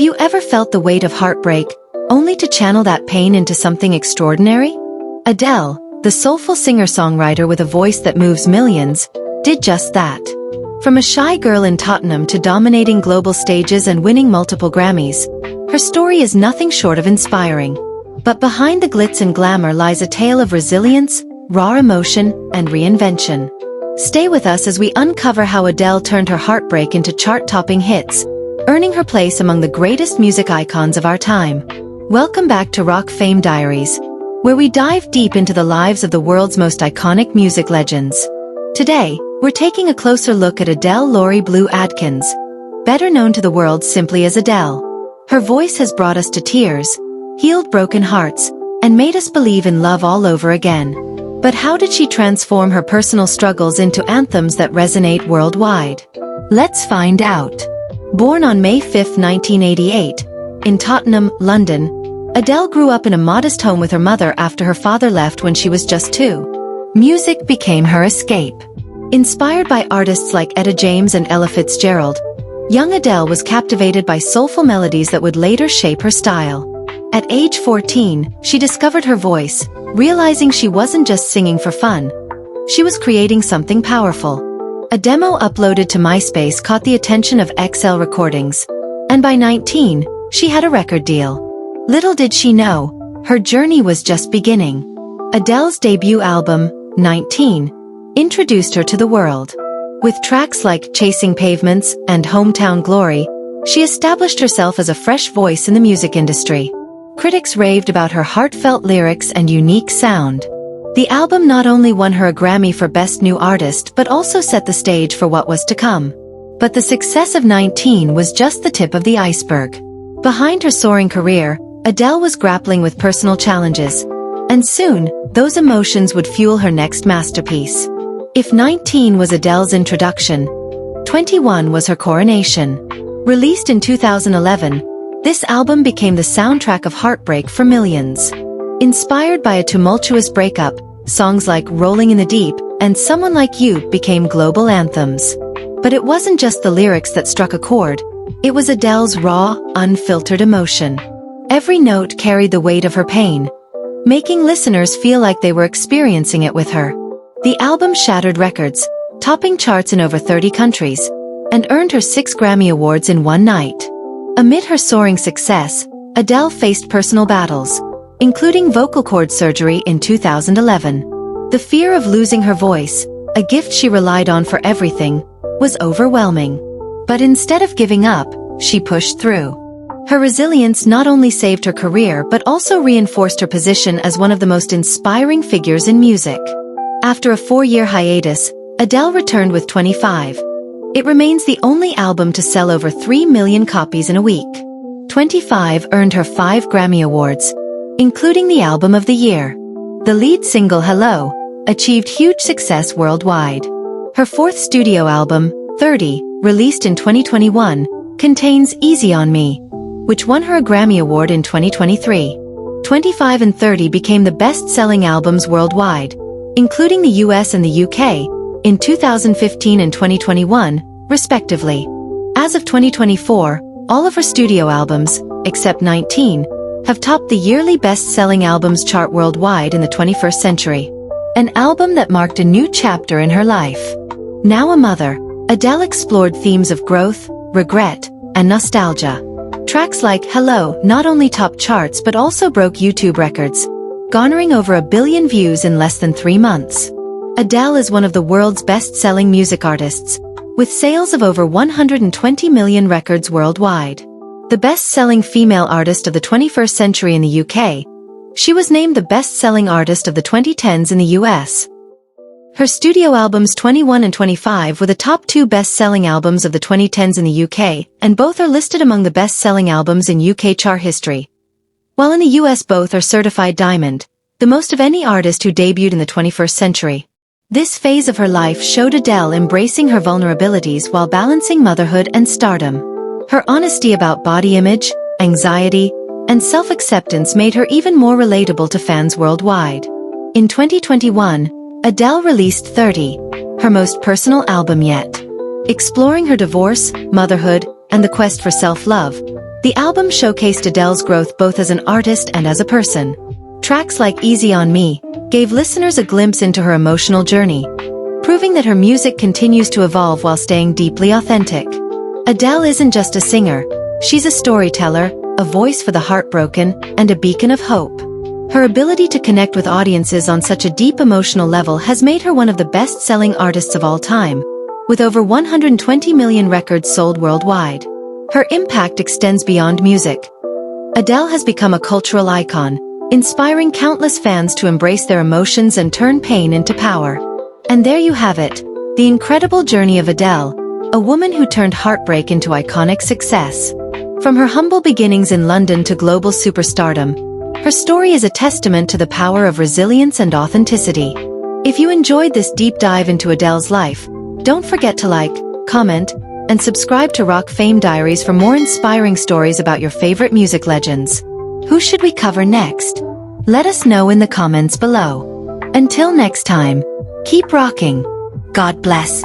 you ever felt the weight of heartbreak, only to channel that pain into something extraordinary? Adele, the soulful singer-songwriter with a voice that moves millions, did just that. From a shy girl in Tottenham to dominating global stages and winning multiple Grammys, her story is nothing short of inspiring. But behind the glitz and glamour lies a tale of resilience, raw emotion, and reinvention. Stay with us as we uncover how Adele turned her heartbreak into chart-topping hits, earning her place among the greatest music icons of our time. Welcome back to Rock Fame Diaries, where we dive deep into the lives of the world's most iconic music legends. Today, we're taking a closer look at Adele Laurie Blue Adkins, better known to the world simply as Adele. Her voice has brought us to tears, healed broken hearts, and made us believe in love all over again. But how did she transform her personal struggles into anthems that resonate worldwide? Let's find out. Born on May 5, 1988, in Tottenham, London, Adele grew up in a modest home with her mother after her father left when she was just 2. Music became her escape. Inspired by artists like Etta James and Ella Fitzgerald, young Adele was captivated by soulful melodies that would later shape her style. At age 14, she discovered her voice, realizing she wasn't just singing for fun. She was creating something powerful. A demo uploaded to MySpace caught the attention of XL Recordings, and by 19, she had a record deal. Little did she know, her journey was just beginning. Adele's debut album, 19, introduced her to the world. With tracks like Chasing Pavements and Hometown Glory, she established herself as a fresh voice in the music industry. Critics raved about her heartfelt lyrics and unique sound. The album not only won her a Grammy for Best New Artist but also set the stage for what was to come. But the success of 19 was just the tip of the iceberg. Behind her soaring career, Adele was grappling with personal challenges, and soon, those emotions would fuel her next masterpiece. If 19 was Adele's introduction, 21 was her coronation. Released in 2011, this album became the soundtrack of heartbreak for millions. Inspired by a tumultuous breakup, songs like Rolling in the Deep and Someone Like You became global anthems. But it wasn't just the lyrics that struck a chord, it was Adele's raw, unfiltered emotion. Every note carried the weight of her pain, making listeners feel like they were experiencing it with her. The album shattered records, topping charts in over 30 countries, and earned her 6 Grammy Awards in one night. Amid her soaring success, Adele faced personal battles, including vocal cord surgery in 2011. The fear of losing her voice, a gift she relied on for everything, was overwhelming. But instead of giving up, she pushed through. Her resilience not only saved her career but also reinforced her position as one of the most inspiring figures in music. After a 4-year hiatus, Adele returned with 25. It remains the only album to sell over 3 million copies in a week. 25 earned her 5 Grammy Awards, including the Album of the Year. The lead single Hello achieved huge success worldwide. Her 4th studio album, 30, released in 2021, contains Easy on Me, which won her a Grammy Award in 2023. 25 and 30 became the best-selling albums worldwide, including the US and the UK, in 2015 and 2021, respectively. As of 2024, all of her studio albums, except 19, have topped the yearly best-selling albums chart worldwide in the 21st century. An album that marked a new chapter in her life. Now a mother, Adele explored themes of growth, regret, and nostalgia. Tracks like Hello not only topped charts but also broke YouTube records, garnering over 1 billion views in less than 3 months. Adele is one of the world's best-selling music artists, with sales of over 120 million records worldwide. The best-selling female artist of the 21st century in the UK, she was named the best-selling artist of the 2010s in the US. Her studio albums 21 and 25 were the top 2 best-selling albums of the 2010s in the UK, and both are listed among the best-selling albums in UK chart history. While in the US both are certified diamond, the most of any artist who debuted in the 21st century. This phase of her life showed Adele embracing her vulnerabilities while balancing motherhood and stardom. Her honesty about body image, anxiety, and self-acceptance made her even more relatable to fans worldwide. In 2021, Adele released 30, her most personal album yet. Exploring her divorce, motherhood, and the quest for self-love, The album showcased Adele's growth both as an artist and as a person. Tracks like Easy on Me gave listeners a glimpse into her emotional journey, proving that her music continues to evolve while staying deeply authentic. Adele isn't just a singer, she's a storyteller, a voice for the heartbroken, and a beacon of hope. Her ability to connect with audiences on such a deep emotional level has made her one of the best-selling artists of all time, with over 120 million records sold worldwide. Her impact extends beyond music. Adele has become a cultural icon, inspiring countless fans to embrace their emotions and turn pain into power. And there you have it, the incredible journey of Adele, a woman who turned heartbreak into iconic success. From her humble beginnings in London to global superstardom, her story is a testament to the power of resilience and authenticity. If you enjoyed this deep dive into Adele's life, don't forget to like, comment, and subscribe to Rock Fame Diaries for more inspiring stories about your favorite music legends. Who should we cover next? Let us know in the comments below. Until next time, keep rocking. God bless.